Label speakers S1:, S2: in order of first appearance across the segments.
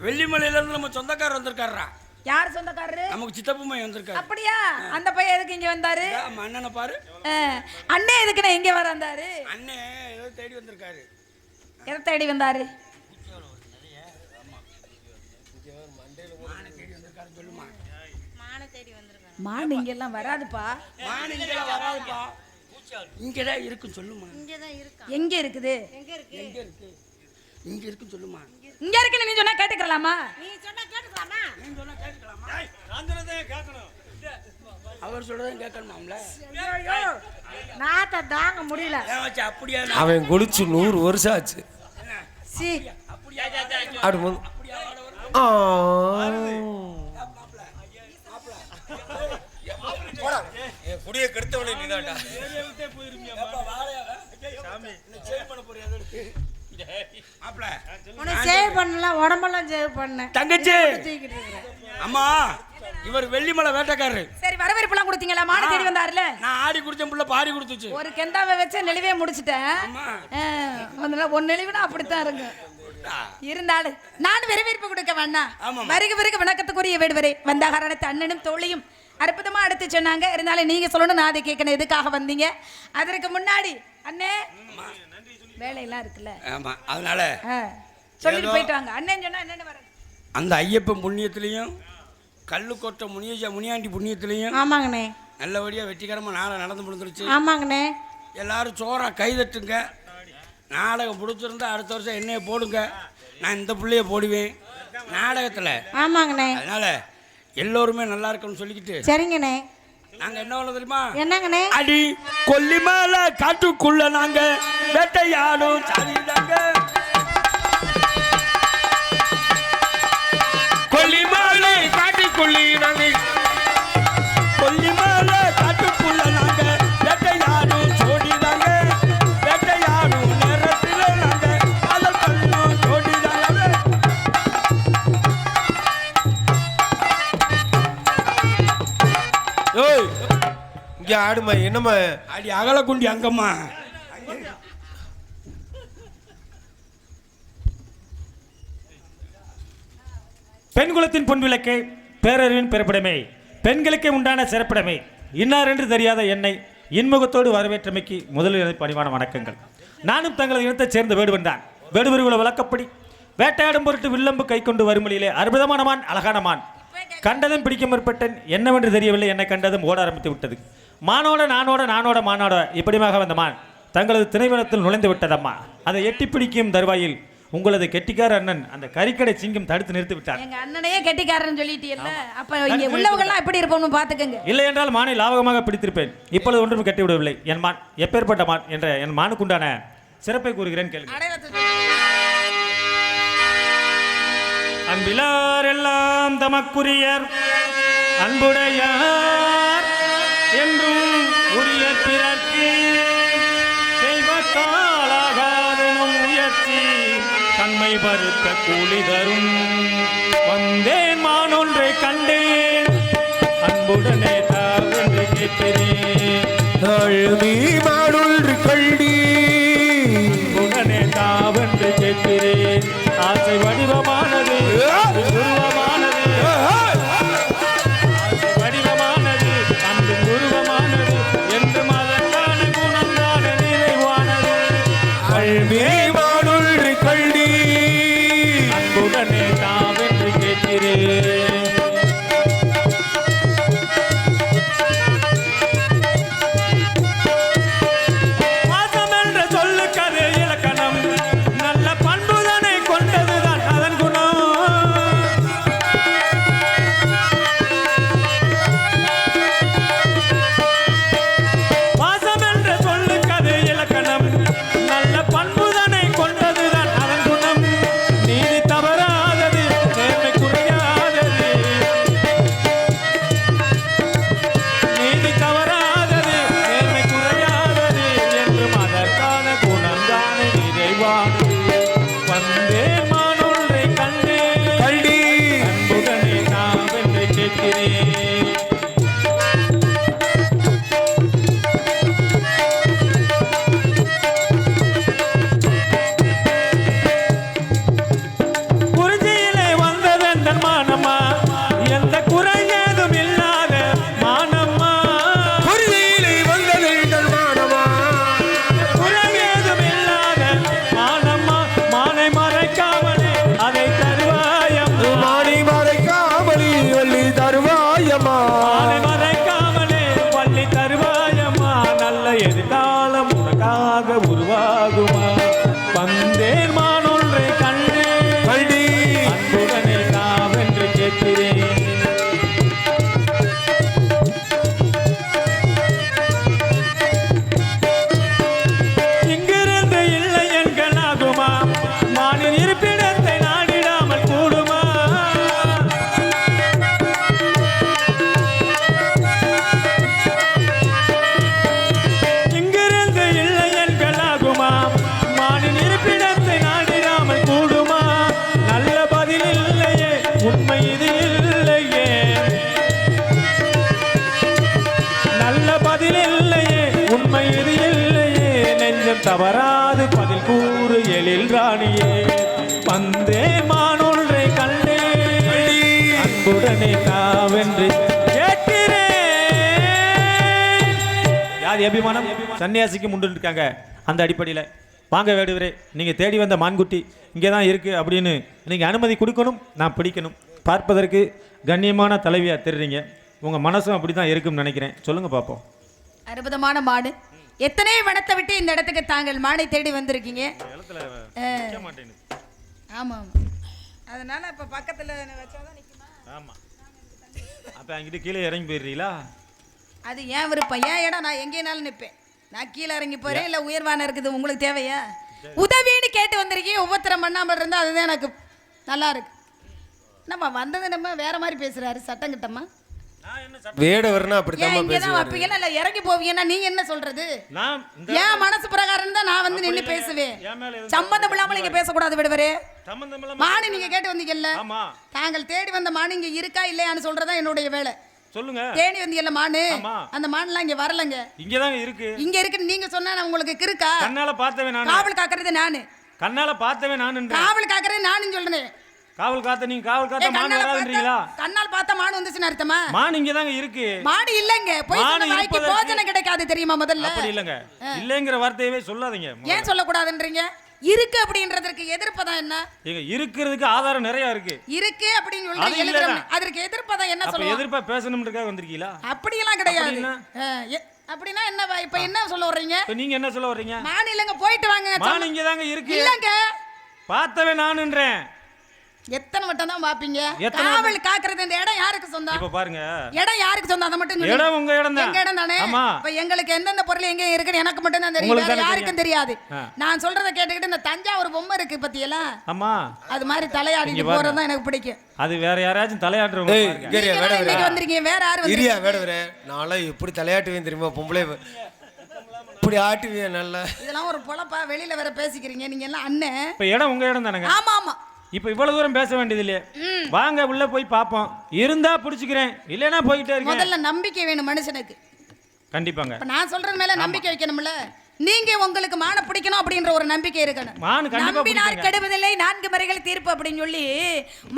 S1: வெள்ளிமலையில இருந்து நம்ம சொந்தக்காரர் வந்திருக்காரா?
S2: யார் சொந்தக்காரரு?
S1: நமக்கு சித்தப்பு பையன் வந்திருக்காரு.
S2: அப்படியா? அந்த பையன் எதுக்கு இங்க வந்தாரு?
S1: அண்ணனை பாரு.
S2: அண்ணே எதுக்குண்ணே இங்க வந்தாரு?
S1: அண்ணே ஏதோ தேடி வந்திருக்காரு.
S2: எதை தேடி வந்தாரு? மான் இங்க எல்லாம் வராதுப்பா.
S1: மான் இங்க வராதுப்பா. இங்கதான் இருக்கு சொல்லுமா.
S2: எங்க இருக்குது?
S1: எங்க இருக்கு? இங்க இருக்கு சொல்லுமா.
S2: இங்க இருக்கு நீ சொன்னா கேட்டுக்கலாமா?
S3: நீ சொன்னா கேட்டுக்கலாமா?
S1: நீ சொன்னா கேட்டுக்கலாமா? நான் சொல்றதே கேட்கணும். அவர் சொல்றதே கேட்கணுமாம்ல.
S3: ஐயோ நாத்த தாங்க முடியல.
S1: ஏமாச்சு அப்படியே
S4: அவன் குளிச்சு 100 வருஷம் ஆச்சு.
S2: சி
S1: அப்படியே
S4: ஆடு மு ஆ
S1: போடா.
S4: குடிய கெடுத்தவளே நீதான்டா.
S1: ஏரியா விட்டே போயிருமியா? அப்பா வாளையா? சாமி என்ன சேவ் பண்ண போறியா அதுக்கு? மாப்ள
S3: உன்னை சேவ் பண்ணலாம், உடம்பெல்லாம் சேவ் பண்ண.
S1: தங்கச்சி அம்மா இவர் வெள்ளிமலை வேட்டைக்காரரு.
S2: சரி வரவேற்பெல்லாம் கொடுத்தீங்களா? மாடு தேடி வந்தாருல?
S1: நான் ஆடி குடிச்சேன் புள்ள பாடி கொடுத்துச்சு.
S2: ஒரு கெண்டாவை வச்சு நெளிவே முடிச்சிட்டேன். முதல்ல ஒன்னு நெளிவுனா அப்படித்தான் இருக்கு. இருந்தாலும் நான் வரவேற்பு கொடுக்க வேண்டாம். வருக வருக வணக்கத்துக்குரிய வேடுவரே. வந்த காரணத்தை அண்ணனும் தோழியும் அற்புதமா எடுத்து சொன்னாங்க. இருந்தாலும் நீங்க சொல்லணும், நான் அதை கேட்கணும். எதுக்காக வந்தீங்க? அதற்கு முன்னாடி அண்ணே வேலையெல்லாம் இருக்குல்ல.
S1: ஆமா அதனால
S2: சொல்லிட்டு போயிட்டு வாங்க. அண்ணன் சொன்னா என்னன்னு வர
S1: அந்த ஐயப்பன் புண்ணியத்திலையும் கல்லுக்கோட்டை முனியாண்டி புண்ணியத்திலையும்
S3: ஆமாங்கண்ணே
S1: நல்லபடியா வெற்றிகரமா நாளை நடந்து முடிஞ்சிருச்சு.
S3: ஆமாங்கண்ணே
S1: எல்லாரும் சோறா கைதட்டுங்க. நாடகம் பிடிச்சிருந்தா அடுத்த வருஷம் என்னைய போடுங்க. நான் இந்த பிள்ளைய போடுவேன் நாடகத்துல.
S3: ஆமாங்கண்ணே
S1: அதனால எல்லோருமே நல்லா இருக்குன்னு சொல்லிக்கிட்டு
S3: சரிங்கண்ணே.
S1: நாங்க என்ன பண்ண தெரியுமா?
S3: என்னங்கண்ணே?
S1: அடி கொல்லிமலை காட்டுக்குள்ள நாங்க வேட்டையாடும் சாதிதாங்க. கொல்லிமலை காட்டுக்குள்ளி நாங்க கொல்லிமலை காட்டுக்குள்ள நாங்க வேட்டையாடும் சோடிதாங்க. வேட்டையாடும் நேரத்தில் நாங்க அதல் கண்ணும் சோடிதாங்க.
S4: ஏய் இங்க ஆடுமா என்னம்மா?
S1: அடி அகலக்குண்டி அங்கம்மா.
S5: பெண்குலத்தின் பொன் விளக்கே, பேரறிவின் பிறப்பிடமே, பெண்களுக்கே உண்டான சிறப்பிடமே, இன்னார் என்று தெரியாத என்னை இன்முகத்தோடு வரவேற்றமைக்கு முதலில் பணிவான வணக்கங்கள். நானும் தங்களது இனத்தைச் சேர்ந்த வேடுவன் தான். வேடுவர்குல வழக்கப்படி வேட்டையாடும் பொருட்டு வில்லம்பு கை கொண்டு வரும் வழியிலே அற்புதமான மான், அழகான மான். கண்டதும் பிடிக்க முற்பட்டேன். என்னவென்று தெரியவில்லை. என்னை கண்டதும் ஓட ஆரம்பித்து விட்டது. மானோட நானோட மானோட இப்படியாக வந்த மான் தங்களது திணைவனத்தில் நுழைந்து விட்டதம்மா. அதை எட்டி பிடிக்கும் தருவாயில் உங்களது கெட்டிக்கார அண்ணன் அந்த கறிக்கடை சிங்கம் தடுத்து நிறுத்தி விட்டார்.
S2: எங்க அண்ணனையே கெட்டிக்காரன்னு சொல்லிட்டீல்ல, அப்ப இங்க உள்ளவங்கலாம் எப்படி இருப்போம்னு பாத்துக்கங்க.
S5: இல்லை என்றால் மானை லாவகமாக பிடித்திருப்பேன். இப்பொழுது ஒன்றும் கட்டி விடவில்லை. என் மான் எப்பேற்பட்ட மான் என்ற என் மானுக்குண்டான சிறப்பை கூறுகிறேன் கேளுங்க. அன்பிலார் எல்லாம் தமக்குரியர் அன்புடையார் என்றும் உரிய பிறர்க்கு செய்வத்தாலாகாதனும் முயற்சி தன்மை பருக்க கூலி தரும். வந்தேன் மானொன்றை கண்டேன் அன்புடனே தாவென்று கேட்கிறேன்.
S4: மானொன்று கண்டி
S5: அன்புடனே தாவென்று கேட்கிறேன். ஆசை வடிவமானது உருவமானது, ஆசை வடிவமானது அன்பு உருவமானது என்று மதத்தான குணந்தான நிறைவானது.
S4: அல்வே மானொன்று கண்டி
S5: அன்புடனே தாவென்று கேட்கிறேன். தவறாது பதில் கூறு எழில் ராணியே. வந்தேன் மானொன்றை கண்டேன் அன்புடனே தாவென்று கேட்கிறேன். யார் அபிமானம் சன்னியாசிக்கு முண்டு இருக்காங்க. அந்த அடிப்படையில் வாங்க வேடுவரே, நீங்கள் தேடி வந்த மான்குட்டி இங்கே தான் இருக்குது அப்படின்னு நீங்கள் அனுமதி கொடுக்கணும், நான் பிடிக்கணும். பார்ப்பதற்கு கண்ணியமான தலைவியாக தெரிறீங்க, உங்கள் மனசும் அப்படி தான் இருக்கும்னு நினைக்கிறேன். சொல்லுங்கள் பார்ப்போம்.
S2: அற்புதமான மாடு. எத்தனை வனத்தை விட்டு இந்த இடத்துக்கு தாங்கள் மாடை தேடி வந்திருக்கீங்க. ஆமாம், அதனால இப்போ பக்கத்தில் வச்சாதான் நிற்குமா?
S5: ஆமாம், அப்போ அங்கிட்டு கீழே இறங்கி போயிடுறீங்களா?
S2: அது ஏன் விருப்பம், ஏன் இடம், நான் எங்கேனாலும் நிற்பேன். நான் கீழே இறங்கி போகிறேன், இல்லை உயர்வான இருக்குது, உங்களுக்கு தேவையா? உதவின்னு கேட்டு வந்திருக்கீங்க, உபத்திரம் பண்ணாமல் இருந்தால் அதுதான் எனக்கு நல்லா இருக்கு. நம்ம வந்தது நம்ம வேற மாதிரி பேசுறாரு சட்டம் கிட்டமா.
S4: வேடவர்னா அப்படித்தான்
S2: பேசுவாரு. வைப்பீங்கன்னா இல்லை இறங்கி போவீங்கன்னா நீங்க என்ன சொல்றது? ஏன் மனசு பிரகாரம் தான் நான் வந்து நின்று பேசுவேன். சம்பந்தம் இல்லாமல் நீங்க பேசக்கூடாது விடுவரே. மானு நீங்க கேட்டு வந்தீங்கல்ல, தாங்கள் தேடி வந்த மானு இங்க இருக்கா இல்லையான்னு சொல்றதா என்னுடைய வேலை.
S5: சொல்லுங்க.
S2: தேடி வந்தீங்கல்ல மானு, அந்த மானுலாம் இங்க வரலங்க.
S5: இங்க தான் இருக்கு.
S2: இங்க இருக்குன்னு நீங்க சொன்னா நான் உங்களுக்கு இருக்கா?
S5: கண்ணால பார்த்தவே நான்.
S2: காவல் காக்குறது நானு.
S5: கண்ணால பார்த்தவே நான்.
S2: காவல் காக்குறது நானுன்னு சொல்றேன்.
S5: காவல் காத்த நீங்க காவல் காத்த மான் வராதுன்றீங்களா?
S2: கண்ணால் பார்த்தா மான் வந்துச்சுன்னு அர்த்தமா?
S5: மான் இங்க தாங்க இருக்கு.
S2: மான் இல்லங்க, போய் சொன்ன வாய்க்கு போஜனம் கிடைக்காது தெரியுமா முதல்ல?
S5: அப்படி இல்லங்க, இல்லங்கற வார்த்தையவே சொல்லாதீங்க.
S2: ஏன் சொல்ல கூடாதுன்றீங்க? இருக்கு அப்படின்றதுக்கு எதிர்ப்பதான் என்ன?
S5: ஏங்க இருக்கிறதுக்கு ஆதாரம் நிறைய இருக்கு.
S2: இருக்கு அப்படினு சொல்றீங்க, எழுதுறோம். அதற்கு எதிர்ப்பதான் என்ன சொல்லுங்க?
S5: அப்ப எதிர்ப்பா பேசணும்ன்றதுக்காக வந்திருக்கீங்களா?
S2: அப்படி எல்லாம் கிடையாது. அப்படினா என்ன இப்ப என்ன சொல்ல வர்றீங்க?
S5: இப்ப நீங்க என்ன சொல்ல வர்றீங்க?
S2: மான் இல்லங்க, போயிட்டு வாங்க.
S5: மான் இங்க தாங்க இருக்கு.
S2: இல்லங்க,
S5: பார்த்தவே நானுன்றேன்.
S2: எத்தனை வட்டம் தான் பாப்பீங்க? காவல் காக்குறது இந்த இடம் யாருக்கு சொந்தம்?
S5: இப்ப பாருங்க,
S2: இடம் யாருக்கு சொந்தம் அத மட்டும் சொல்லுங்க.
S5: இடம் உங்க இடம் தான்.
S2: எங்க இடம் தானே.
S5: ஆமா.
S2: இப்ப எங்களுக்கு எந்தெந்த பொருள் எங்க இருக்குன்னு எனக்கு மட்டும் தான் தெரியும், வேற யாருக்கும் தெரியாது. நான் சொல்றத கேட்டுக்கிட்டு இந்த தஞ்சாவூர் பொம்மை இருக்கு பத்தியல,
S5: ஆமா,
S2: அது மாதிரி தலையாடிட்டு போறது தான் எனக்கு பிடிக்கும்.
S5: அது வேற யாராச்சும் தலையாடுறவங்க.
S2: இன்னைக்கு வந்திருக்கீங்க, வேற யாரு வந்து?
S4: இரியா வேடவரே, நாளை எப்படி தலையாட்டுவேன் தெரியுமா? பொம்பளை இப்படி ஆட்டுவேன் நல்லா.
S2: இதெல்லாம் ஒரு பொழப்பா? வெளியில வேற பேசிக்கிறீங்க நீங்க எல்லாம் அண்ணன்.
S5: இப்ப இடம் உங்க இடம் தானங்க.
S2: ஆமா ஆமா.
S5: இப்ப இவ்வளவு தூரம் பேச வேண்டியது இல்லையே, வாங்க உள்ள போய் பாப்போம். இருந்தா புடிச்சுக்கிறேன், இல்லைன்னா போயிட்டே இருக்கேன்.
S2: முதல்ல நம்பிக்கை வேணும் மனுஷனுக்கு.
S5: கண்டிப்பாங்க.
S2: இப்ப நான் சொல்றது மேல நம்பிக்கை வைக்கணும்ல. நீங்க உங்களுக்கு மான பிடிக்கணும் அப்படின்ற ஒரு நம்பிக்கை இருக்கணும். நம்பினார் கெடுவதில்லை, 4 முறைகள் தீர்ப்பு அப்படின்னு சொல்லி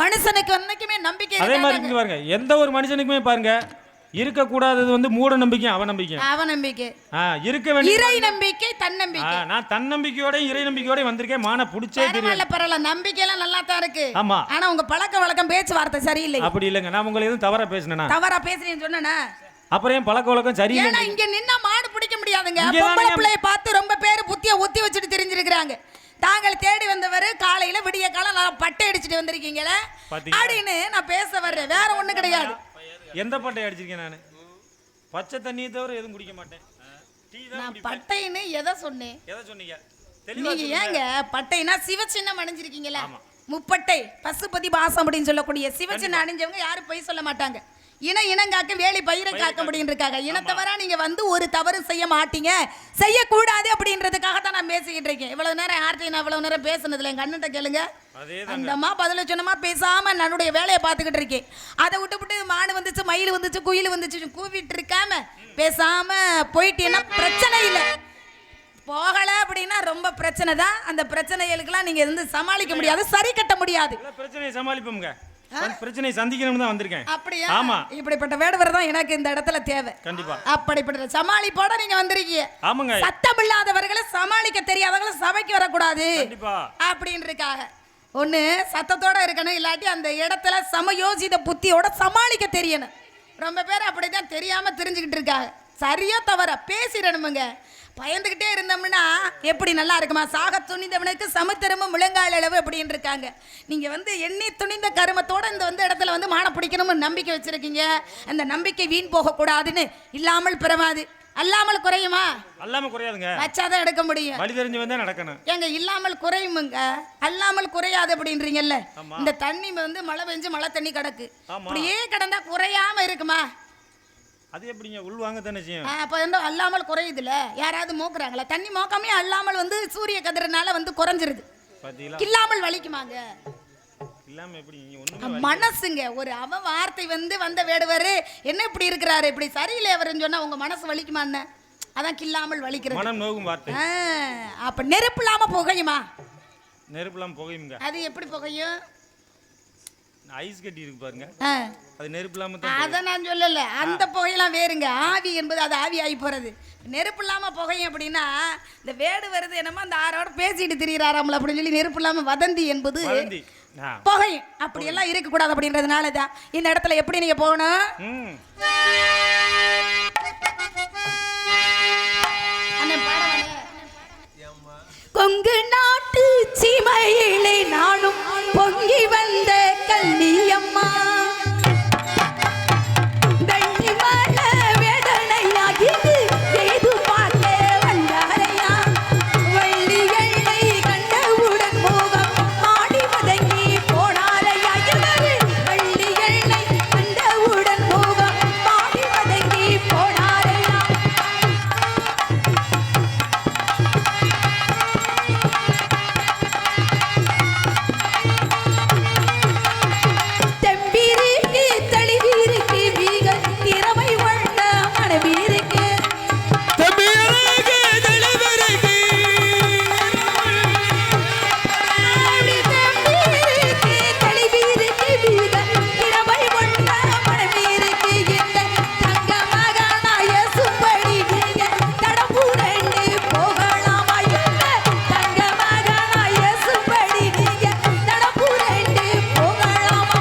S2: மனுஷனுக்கு என்னைக்குமே நம்பிக்கை.
S5: அதே மாதிரி பாருங்க, எந்த ஒரு மனுஷனுக்குமே பாருங்க இருக்க கூடாதது வந்து மூட நம்பிக்கை, அவநம்பிக்கை. இருக்க வேண்டிய
S2: இறை நம்பிக்கை, தன்னம்பிக்கை.
S5: நான் தன்னம்பிக்கையோட இறை நம்பிக்கையோட வந்திருக்கேன். மான புடிச்சே தெரியல.
S2: பரவாயில்ல, நம்பிக்கை எல்லாம் நல்லா தான் இருக்கு.
S5: ஆமா,
S2: ஆனா உங்க பழக்க வழக்கம் பேச்சு வார்த்தை சரியில்லை.
S5: அப்படி இல்லங்க, நான் உங்களை எதுவும் தவறா பேசினேனா?
S2: தவறா பேசுறேன்னு சொன்னேனா?
S5: அப்புறம் ஏன் பழக்க வழக்கம் சரியில்லை?
S2: ஏன்னா இங்க நின்னா மாடு பிடிக்க முடியாதுங்க. பொம்பளை பிள்ளைய பார்த்து ரொம்ப பேர் புத்திய ஒத்தி வச்சுட்டு தெரிஞ்சிருக்காங்க. தாங்கள் தேடி வந்தவர் காலையில விடிய காலம் நல்லா பட்டை அடிச்சுட்டு வந்திருக்கீங்களே அப்படின்னு நான் பேச வர்றேன், வேற ஒண்ணு கிடையாது.
S5: எந்த பட்டை அடிச்சிருக்கேன் நானு? பச்சை தண்ணியை தவிர எதுவும் குடிக்க மாட்டேன்.
S2: நான் பட்டைன்னு எதை சொன்னேன்?
S5: எதை சொன்னீங்க?
S2: நீங்க ஏங்க பட்டைனா சிவச்சின்னம் அணிஞ்சிருக்கீங்களா? முப்பட்டை பசுபதி பாசம் அப்படின்னு சொல்லக்கூடிய சிவச்சின்னம் அணிஞ்சவங்க யாரும் பொய் சொல்ல மாட்டாங்க. இனங்காக்க வேலி பயிரை காக்க அப்படின்னு இருக்காங்க. இனத்தவரா நீங்க வந்து ஒரு தவறு செய்ய மாட்டீங்க, செய்யக்கூடாது அப்படின்றதுக்காக தான் நான் பேசிக்கிட்டு இருக்கேன். இவ்வளவு நேரம் யார்கிட்டையும் நான் இவ்வளவு நேரம் பேசுனதுல எங்க அண்ணன் கேளுங்க. அந்தம்மா பதில சொன்னமா பேசாம என்னுடைய வேலையை பார்த்துக்கிட்டு இருக்கேன். அதை விட்டு மாடு வந்துச்சு, மயில் வந்துச்சு, குயில் வந்துச்சு கூவிட்டு இருக்காம பேசாம போயிட்டீங்கன்னா பிரச்சனை இல்லை. போகல அப்படின்னா ரொம்ப பிரச்சனை தான். அந்த பிரச்சனைகளுக்கெல்லாம் நீங்க இருந்து சமாளிக்க முடியாது, சரி கட்ட முடியாது.
S5: பிரச்சனையை சமாளிப்போங்க, பிரச்சனை சந்திக்கணும்னு தான் வந்திருக்கேன்.
S2: அப்படியா? ஆமா, இப்படிப்பட்ட வேடுவர் தான் எனக்கு இந்த இடத்துல தேவை.
S5: கண்டிப்பா
S2: அப்படிப்பட்ட சமாளிப்போட நீங்க வந்திருக்கீங்க.
S5: ஆமாங்க.
S2: சத்தம் இல்லாதவர்களை சமாளிக்க தெரியாதவங்களை சபைக்கு வரக்கூடாது
S5: கண்டிப்பா அப்படின்றதுக்காக
S2: ஒண்ணு சத்தத்தோட இருக்கணும், இல்லாட்டி அந்த இடத்துல சமயோசித புத்தியோட சமாளிக்க தெரியணும். ரொம்ப பேர் அப்படிதான் தெரியாம தெரிஞ்சுக்கிட்டு இருக்காங்க. சரியா தவறா பேசிடணுமுங்க. பயந்துகிட்டே இருந்தோம்னா எப்படி நல்லா இருக்குமா? சாக துணிந்தவனுக்கு சமுத்திரமும் முழங்கால் அளவு அப்படின்னு இருக்காங்க. நீங்க வந்து எண்ணி துணிந்த கருமத்தோட இந்த இடத்துல வந்து மான பிடிக்கணும்னு நம்பிக்கை வச்சிருக்கீங்க. அந்த நம்பிக்கை வீண் போக கூடாதுன்னு இல்லாமல் பிறவாது. அல்லாமல் குறையுமா?
S5: அல்லாமல் குறையாதுங்க,
S2: வச்சாதான் எடுக்க முடியும்.
S5: வழி தெரிஞ்சு வந்தா நடக்கணும்.
S2: எங்க இல்லாமல் குறையுமுங்க, அல்லாமல் குறையாது அப்படின்றீங்கல்ல. இந்த தண்ணி வந்து மழை பெஞ்சு மழை தண்ணி கிடக்கு, அப்படியே கிடந்தா குறையாம இருக்குமா?
S5: அது எப்படிங்க? உள் வாங்க தானே செய்யும்.
S2: அப்போ வந்து அல்லாமல் குறையுதுல, யாராவது மோக்குறாங்களா? தண்ணி மோக்காமே அல்லாமல் வந்து சூரிய கதிரனால வந்து குறைஞ்சிருது. இல்லாமல் வலிக்குமாங்க?
S5: இல்லாம எப்படி?
S2: மனசுங்க ஒரு அவ வார்த்தை வந்து வந்த வேடுவாரு என்ன இப்படி இருக்கிறாரு, இப்படி சரியில்லை அவருன்னு சொன்னா உங்க மனசு வலிக்குமா? என்ன அதான் கில்லாமல் வலிக்கிறது.
S5: மனம் நோகும் வார்த்தை.
S2: அப்ப நெருப்பு இல்லாம புகையுமா?
S5: நெருப்பு இல்லாம புகையுங்க.
S2: அது எப்படி புகையும்?
S5: ஐஸ் கட்டி இருக்கு பாருங்க, அது நெருப்பு இல்லாம
S2: அத நான் சொல்லல, அந்த புகையெல்லாம் வேறுங்க. ஆவி என்பது அது ஆவி ஆகி போறது. நெருப்பு இல்லாம புகையும் அப்படின்னா இந்த வேடு வருது என்னமோ அந்த ஆரோட பேசிட்டு திரியிறாராம்ல அப்படின்னு சொல்லி நெருப்பு இல்லாம வதந்தி என்பது புகையும். அப்படி எல்லாம் இருக்க கூடாது அப்படின்றதுனால தான் இந்த இடத்துல எப்படி நீங்க போகணும். கொங்கு நாட்டு சீமையிலே நானும் பொங்கி வந்த கல்லியம்மா வெள்ளி மழை வேதனையாகிது ஏது பார்க்க வந்தாரையா வள்ளி எண்ணை கண்டவுடன் மோகம் ஆடி வதங்கி போனாரையா இவரு வள்ளி எண்ணை கண்டவுடன் மோகம் ஆடி வதங்கி போனாரையா. தெம்பிருக்கு தெளிவிருக்கு வீகல் திறமை உள்ள மனவீருக்கு தெம்பிருக்கு தெளிவிருக்கு வீகல் திறமை உள்ள மனவீருக்கு இந்த தங்க மகனாய சுப்படி நீங்க தடம்புரண்டு போகலாமா இந்த தங்க மகனாய சுப்படி நீங்க தடம்புரண்டு போகலாமா.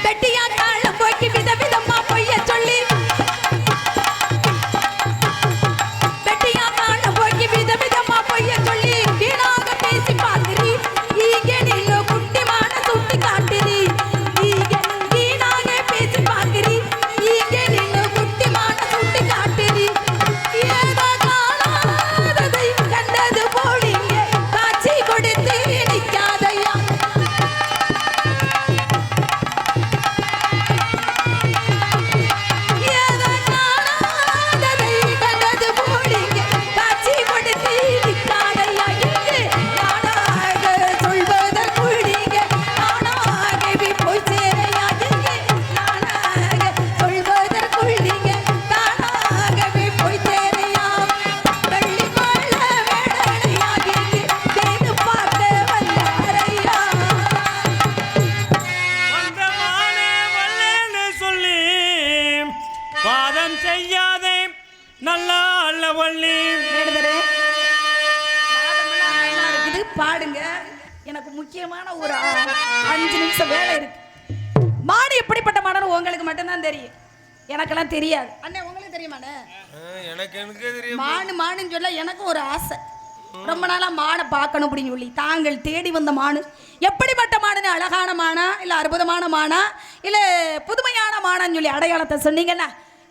S2: வெட்டியா காலம் போக்கி விதவிதமா பொய்ய சொல்லி வெட்டியா காலம் போக்கி விதவிதமா பொய்ய சொல்லி வீணாக பேசி பாக்குறி ஈக நின்னு குட்டிமான சுட்டி காட்டுறி ஈக வீணாக பேசி பாக்குறி ஈக நின்னு குட்டிமான சுட்டி காட்டுறி ஏதோ காணாததை கண்டது போலிங்க காட்சி கொடுத்து நிக்காதையா. ஏதோ காணாததை கண்டது போலிங்க காட்சி கொடுத்து நிக்காதையா. இங்கு நானாக சொல்வதற்குள்ளிங்க நானாகவே போய் சேரையா. இங்கு நானாக சொல்வதற்குள்ளிங்க தானாகவே போய் சேரையா. வெள்ளி மழை வேடனையாகி தேடு பார்க்க வந்தாரையா.
S5: வந்தமானே வல்லேன்னு சொல்லி வாதம் செய்யாதே நல்லா அல்ல வள்ளி.
S2: வேடுதரே, மாதமெல்லாம் நல்லா இருக்குது, பாடுங்க. எனக்கு முக்கியமான ஒரு 5 நிமிஷம் வேலை இருக்கு. மாடு எப்படிப்பட்ட மாடுன்னு உங்களுக்கு மட்டும்தான் தெரியும், எனக்கெல்லாம் தெரியாது. அண்ணே உங்களுக்கு தெரியுமாண்ணே?
S4: எனக்கு தெரியும்.
S2: மானுன்னு சொல்ல எனக்கு ஒரு ஆசை. ரொம்ப நாளா மானை பார்க்கணும் அப்படின்னு சொல்லி தாங்கள் தேடி வந்த மானு எப்படிப்பட்ட மானுன்னு, அழகான மானா இல்லை அற்புதமான மானா இல்லை புதுமையான மானான்னு சொல்லி அடையாளத்தை சொன்னீங்கன்னா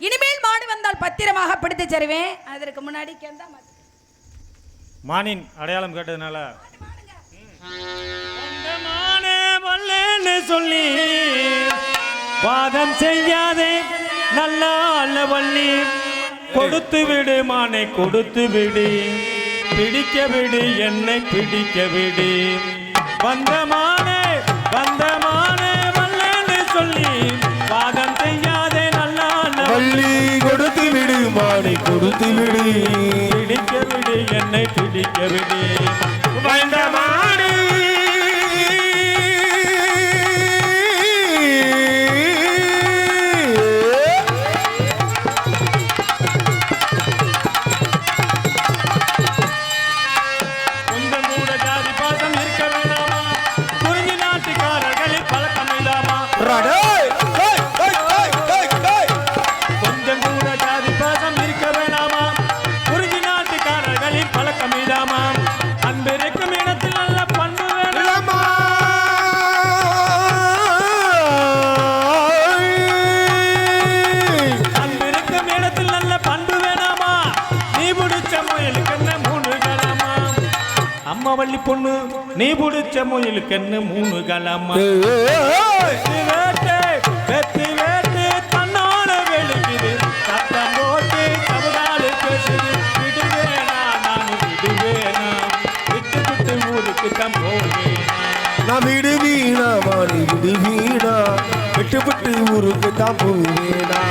S2: இனிமேல் மாடு வந்தால் பத்திரமாக பிடித்து தருவேன். அதற்கு முன்னாடி கேந்தா
S5: மானின் அடையாளம் கேட்டதுனால வந்தமானே வல்லேன்னு சொல்லி வாதம் செய்யாதே நல்லா அல்ல வள்ளி. கொடுத்து விடு மானை கொடுத்து விடு, பிடிக்க விடு என்னை பிடிக்க விடு. வந்தமானே வல்லேன்னு சொல்லி வாதம் செய்யாதே நல்லா அல்ல
S4: வள்ளி. கொடுத்து விடு மானை கொடுத்து விடு,
S5: பிடிக்க விடு என்னை பிடிக்க விடு.
S4: வந்தமானே
S5: கொஞ்சம் கூட ஜாதி பாசம் இருக்க வேண்டாமா, குறிஞ்சி நாட்டுக்காரர்களில் பழக்கம் இல்லாமா. கொஞ்சம் கூட ஜாதி பாசம் இருக்க வேண்டாமா, குறிஞ்சி நாட்டுக்காரர்களில் பழக்கம் இல்லாமா. அன்பு இருக்கும் இடத்தில் நல்ல பண்பு வேண்டாமா. அன்பு இருக்கும் இடத்தில் நல்ல பண்பு வேணாமா. நீ பிடிச்ச முயலுக்கு என்ன 3 கலமா. அம்மா வள்ளி பொண்ணு நீ பிடிச்ச முயலுக்கு என்ன 3 கலமா. வெற்றி வேட்டு தன்னால வெளி
S4: தான் போவேனா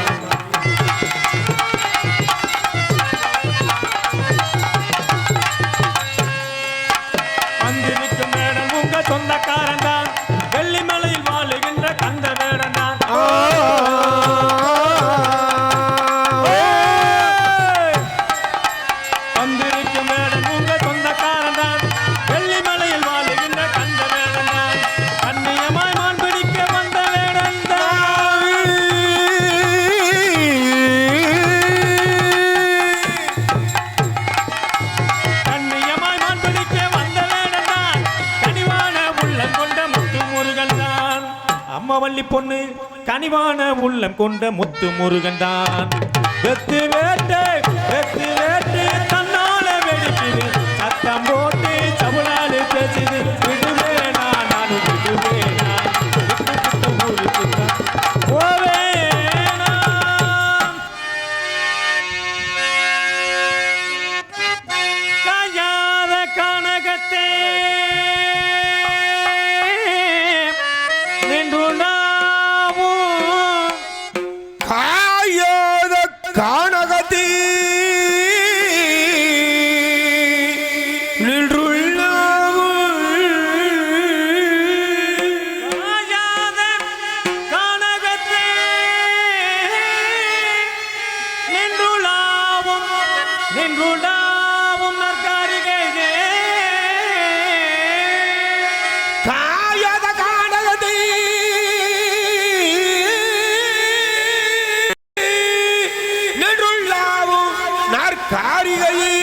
S5: வந்திருக்கும் மேடம் உங்க சொந்தக்காரன் தான் வெள்ளிமலையில் வாழுகின்ற கந்த வேடன் தான் வந்திருக்கும் மேடம் உங்க சொந்தக்காரன் தான் வெள்ளிமலையில் வாழுகின்ற கந்த வேடன் தான் கண்ணியமாய் மான் பிடிக்க வந்த வேடன் கண்ணியமாய் மான் பிடிக்க வந்த வேடன் தான் கனிவான உள்ளம் கொண்ட முத்து முருகன் தான் அம்மா வள்ளி பொண்ணு கனிவான உள்ளம் கொண்ட முத்து முருகன் தான் வெத்து வேட்டு தன்னால வெடிக்குது சத்தம் போட்டு சவுளாடு பேசுது விடுவேனா நானும் விடுவேனா போவேனா காயாத கனகத்தே நின்று நாவும்
S4: காயாத கானகத்தி
S5: காயாத கானகத்தே நின்றுளாவும் நற்காரிகையே
S4: காயாத கானகத்தி நெடுள்ளாவும் நற்காரிகையே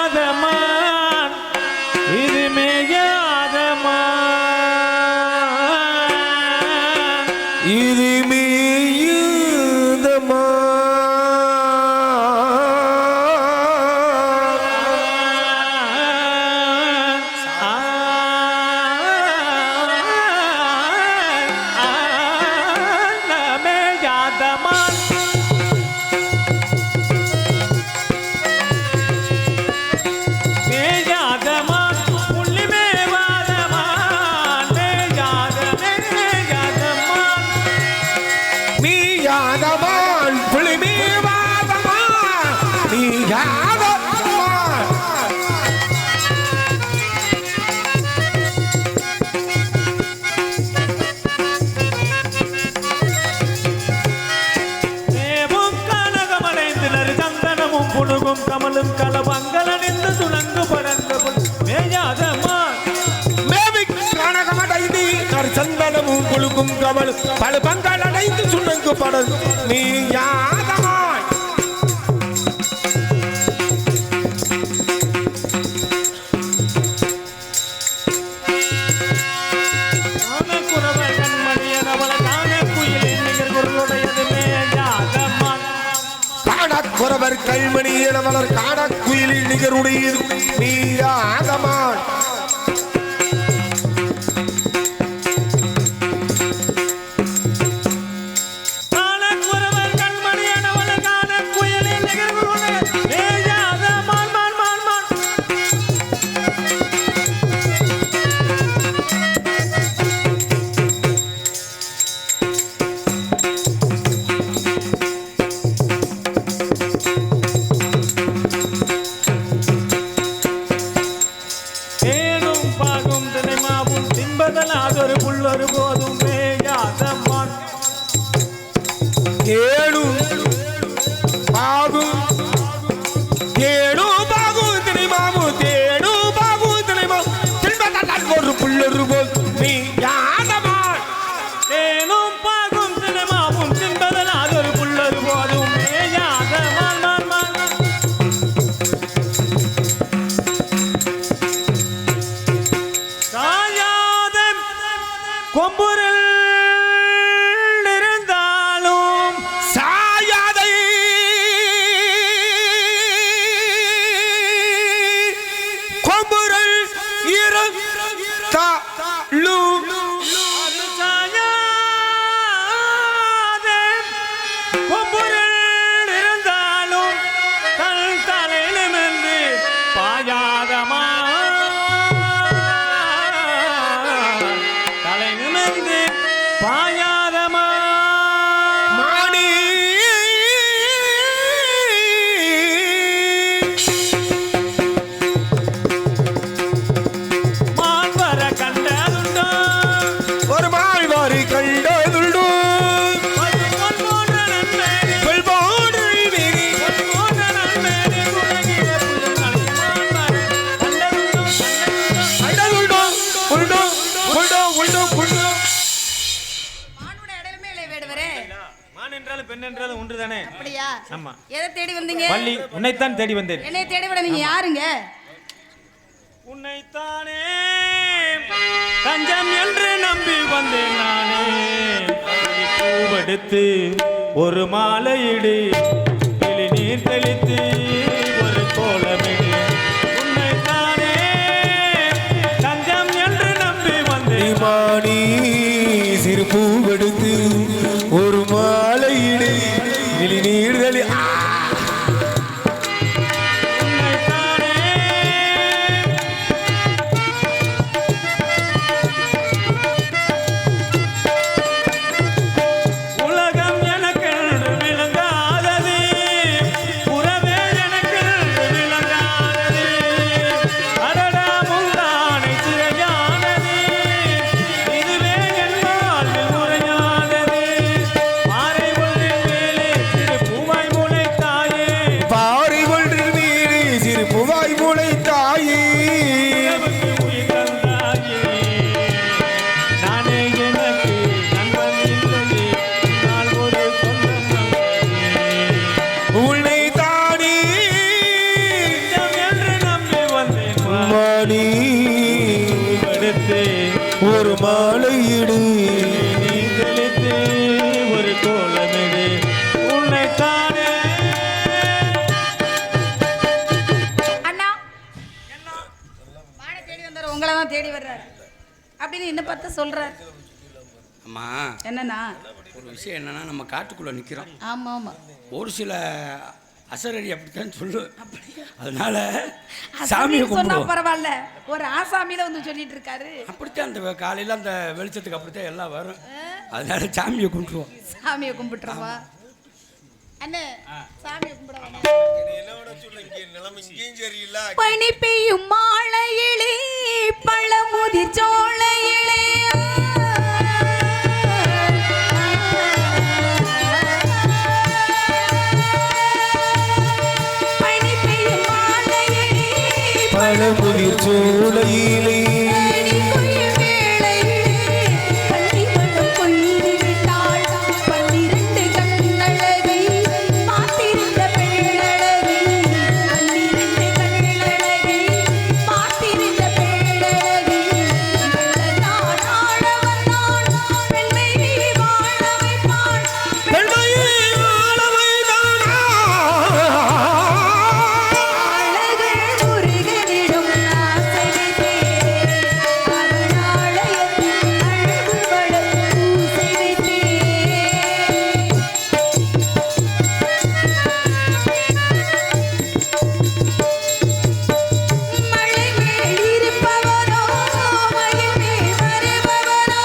S5: மேயாதமான் இது மேயாதமான்
S4: இது மீயுதமா
S5: மேயாதமான் மேயாதமான் புள்ளி மேவாதமான் மேயாதமான்
S4: மீயாதமான் புலி மீவாதமா மீயாதமான்
S5: தேவும் கனகமடைந்து நறு சந்தனமும் புழுகும் கமலும் கலவங்களணிந்து துணங்கு படர்ந்த மேயாதமான்
S4: மேவி கனகமடைந்து சந்தனமும் குழுக்கும் கமல் பல பங்கள் அடைந்து சுண்ணங்கு படல் மீயாதமான்
S5: காணக்குறவர் கண்மணியனவள காணக்குயிலின் நிகர் குரலுடையது மேயாதமான்
S4: காணக்குறவர் கல்மணி எனவலர் காணக்குயிலில் நிகருடையது மீயாதமான்
S5: காணக்குறவர் கண்மணியனவள காணக்குயிலின் நிகர் குரலுடையது மேயாதமான் மான் மான் மான் பாயாதமா
S4: மாணி
S5: மால்வர கண்டதுண்டோ
S4: ஒரு மாழ்வாரி கண்டதுண்டோ
S2: மானுட அடையாளமே இல்லை வேடுவரே.
S5: மான் என்றாலும் பெண் என்றாலும் ஒன்றுதானே.
S2: அப்படியா?
S5: ஆமா.
S2: எதை தேடி வந்தீங்க?
S5: வள்ளி, உன்னைத்தான் தேடி வந்தேன்.
S2: என்னை தேடி விட நீங்க யாருங்க?
S5: உன்னைத்தானே தஞ்சம் என்று நம்பி வந்தேன் நானே. பூவெடுத்து ஒரு மாலையிடு, தெளி நீர் தெளித்து ஒரு கோலமிடு. உன்னைத்தானே தஞ்சம் என்று நம்பி வந்தேன்.
S4: மாணி சிறு பூவெடுத்து ஒரு மாலையிடு நீர்தலி
S5: உன்னைத்தானே உலகம் எனக்கென்று விளங்காதது, உறவே எனக்கென்று விளங்காதது. அடடா முந்தானை சிறையானது, இதுவே என் வாழ்வில் முறையானது. பாறை ஒன்றின் மேலே சிறு பூவாய் முளைத்தாயே,
S4: பாறை ஒன்றில் மீறி சிறு பூவாய் முளைத்தாயே.
S5: உறவுக்கு உயிர் தந்தாயே. நானே எனக்கு நண்பன் இல்லையே, நான் ஒரு சொந்தம் வந்தேனே.
S4: உன்னை தானே
S5: தஞ்சம் என்று நம்பி வந்தேன்.
S4: மாணி
S5: எடுத்து
S4: ஒரு மாலையிடு
S5: நீ தெளித்து ஒரு கோலமிடு. உன்னைத்தானே
S2: அண்ணா மானை தேடி வந்தாரு, உங்களை தான் தேடி வர்றாரு அப்படின்னு என்ன பார்த்து சொல்றாரு.
S1: அம்மா
S2: என்னண்ணா?
S1: ஒரு விஷயம் என்னன்னா, நம்ம காட்டுக்குள்ளே நிற்கிறோம்.
S2: ஆமா ஆமா.
S1: ஒரு சில அசரடி அப்படித்தான் சொல்லு. அதனால சாமியை
S2: அசாமின்னு சொன்னா
S1: கும்பிடுவோம்.
S2: பரவாயில்ல, ஒரு ஆசாமியில வந்து சொல்லிட்டு இருக்காரு.
S1: அப்படித்தான் அந்த காலையில் அந்த வெளிச்சத்துக்கு அப்படித்தான் எல்லாம் வரும். அதனால சாமியை கும்பிடுவோம்.
S2: சாமியை கும்பிட்டுருவா அண்ணே, சாமியை கும்பிட பனி பெய்யும் மாலையிலே பழமுதிர் சோலையிலே பனி பெய்யும் மாலையிலே
S4: பழமுதிர் சோலையிலே
S2: பனி கொய்யும் வேளையிலே பள்ளி மனம் கொய்து விட்டாள் 12 கண்ணழகி பார்த்திருந்த பெண்ணழகி 12 கண்ணழகி பார்த்திருந்த பெண்ணழகி வெள்ளத்தான் ஆட வந்தான் பெண்மை வாழ வைப்பான் அழகர் முருகனிடம் ஆசை வைத்தே அருணாலயத்தில் அழகு வளம் பூசை வைத்தே மலை மேல் இருப்பவனோ மயில் மேல் வருபவனோ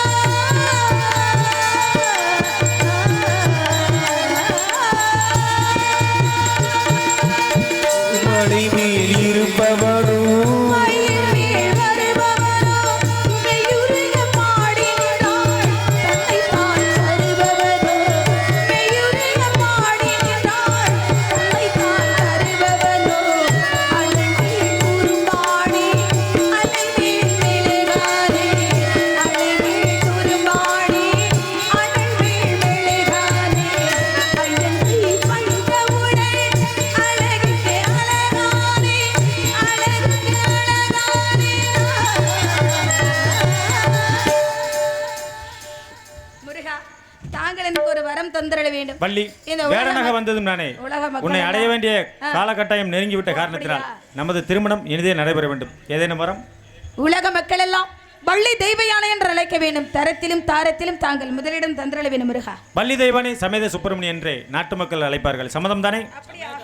S4: மலை மேல் இருப்பவனும்
S2: மயில் மேல் வருபவனோ மெய்யுருக பாடி நின்றாள் தன்னை தான் தருபவனோ மெய்யுருக பாடி நின்றாள் தன்னை தான் தருபவனோ அலை மேல் குறும்பாடி அலை மேல் மெழுகாதே அலை மேல் குறும்பாடி அலை மேல் மெழுகாதே ஐயந்தி பஞ்சமுடை அழகுக்கு அழகானே அழகுக்கு அழகானே முருகா, தாங்கள் எனக்கு ஒரு வரம் தந்திரட வேண்டும்.
S5: வள்ளி,
S2: இந்த உலக
S5: வேடனாக
S2: மக்-
S5: வந்ததும் நானே.
S2: உலக மக்கள்
S5: உன்னை அடைய
S2: எல்லாம்
S5: வேண்டிய காலகட்டாயம் நெருங்கிவிட்ட
S2: ஓ,
S5: காரணத்தினால்
S2: அப்படியா?
S5: நமது திருமணம் இனிதே நடைபெற வேண்டும். ஏதேனும் வரம்?
S2: உலக மக்கள் எல்லாம் வள்ளி தெய்வ யானை என்று அழைக்க வேண்டும். தரத்திலும் தாரத்திலும் தாங்கள் முதலிடம் தந்திரட வேண்டும் முருகா.
S5: வள்ளி தெய்வானி சமேத சுப்பிரமணி என்றே நாட்டு மக்கள் அழைப்பார்கள். சம்மதம் தானே?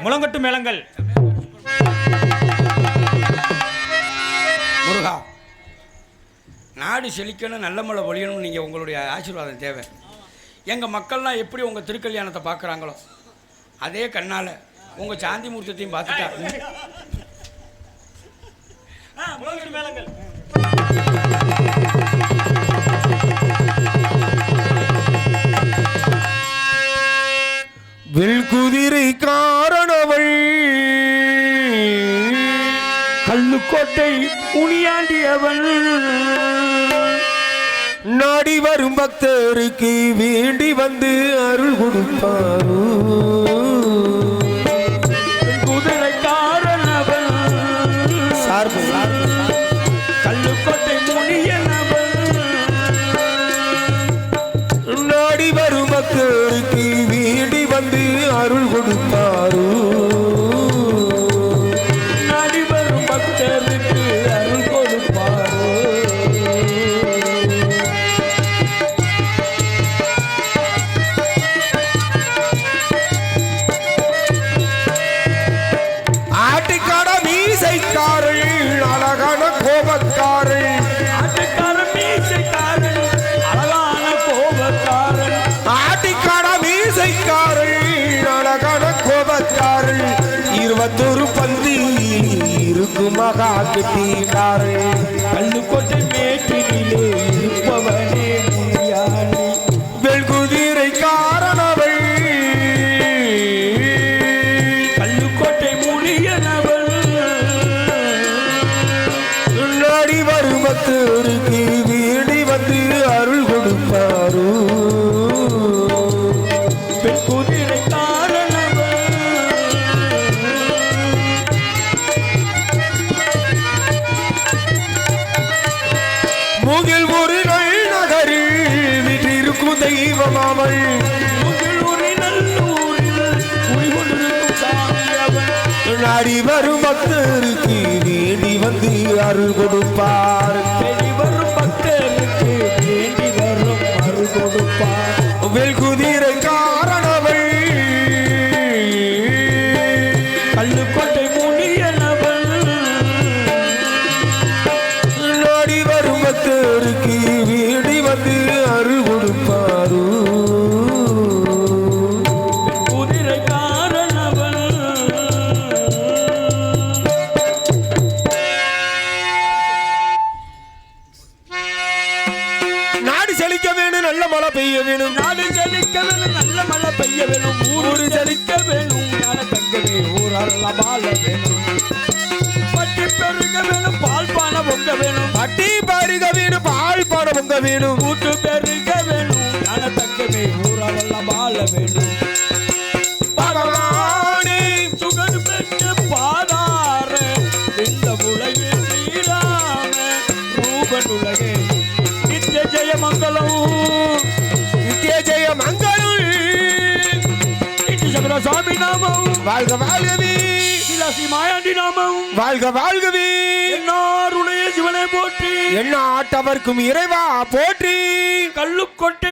S5: முழங்கட்டு மேளங்கள்.
S1: முருகா, நாடு செழிக்கணும், நல்ல மழை பொழியணும். நீங்கள் உங்களுடைய ஆசீர்வாதம் தேவை. எங்கள் மக்கள்லாம் எப்படி உங்கள் திருக்கல்யாணத்தை பார்க்குறாங்களோ அதே கண்ணால் உங்கள் சாந்தி மூர்த்தத்தையும் பார்த்துட்டாங்க.
S4: வெல்குதிரை காரணவள்
S1: கல்லுக்கோட்டை முனியாண்டியவள்
S4: நாடி வரும் பக்தருக்கு வேண்டி வந்து அருள் கொடுப்பாரோ.
S1: குதிரை காரணவள்
S4: சார்பு
S1: கல்லுக்கோட்டை முனியனவள்
S4: நாடி வரும் பக்தருக்கு வேண்டி வந்து அருள் கொடுப்பாரோ.
S1: நாடி வரும் பக்தருக்கு அருள் கொடுப்பாரோ.
S4: ஆட்டுக்கார மீசைக்காரள் அழகான கோபக்காரள்.
S1: ஆட்டுக்கார மீசைக்காரன் அழகான கோபக்காரன்.
S4: ஆட்டுக்கார மீசைக்காரள் அழகான கோபக்காரள். 21 பந்தி இருக்கும் மகா கெட்டிக்காரள்.
S1: கல்லுக்கோட்டை மேட்டினிலே இருப்பவனே முனியாண்டி.
S4: வெல்குதிரை காரணவள்
S1: கல்லுக்கோட்டை முனியனவள்
S4: நாடி வரும் பக்தருக்கு வேண்டி வந்து அருள் கொடுப்பாரோ.
S1: பெண் குதிரை காரணவள்
S4: முகில் ஒரு நல் நகரில் வீற்றிருக்கும் தெய்வம் அவள்.
S1: முகிலூரில் நல்லூரில் குடிகொண்டிருக்கும் சாமி அவள்.
S4: நாடி வரும் பக்தருக்கு வேண்டி வந்து அருள் கொடுப்பார்.
S1: தேடி வரும் பக்தருக்கு வேண்டி வரும் அருள் கொடுப்பார்.
S4: வெல்குதிரை காரணவள்
S1: கல்லுக்கோட்டை முனியனவள்
S4: நாடி வரும் பக்தருக்கு வேண்டி வந்து அருள் கொடுப்பாரோ.
S1: குதிரை காரணவள்
S4: நாடு செழிக்க வேணும், நல்ல மழை பெய்ய வேணும்.
S1: நாடு செழிக்க வேணும், நல்ல மழை பெய்ய வேணும். ஊரு செழிக்க வேணும், ஞான தங்கமே ஊரெல்லாம் வாழ வேணும். பட்டி பெருக வேணும், பால் பானை பொங்க வேணும்.
S4: பட்டி பருக வேணும், பால் பாடம் பொங்க வேணும்.
S1: கூட்டு பெருக வேணும், ஞான தங்கமே ஊரெல்லாம் வாழ வேணும்.
S4: பகவானே
S1: சுகர் பெற்ற பாதார இந்த உலகில் ஸ்ரீராம ரூபன் உலகே நித்ய ஜெய மங்களம்.
S4: நித்ய ஜெய மங்களம்.
S1: சுவாமி நாமம்
S4: வாழ்க வாழ்கவே,
S1: இலாசி மாயாண்டி நாமம்
S4: வாழ்க வாழ்கவே.
S1: என்னாருடைய சிவனை போற்றி,
S4: என்ன ஆட்டவர்க்கும் இறைவா போற்றி.
S1: கல்லுக்கொட்டை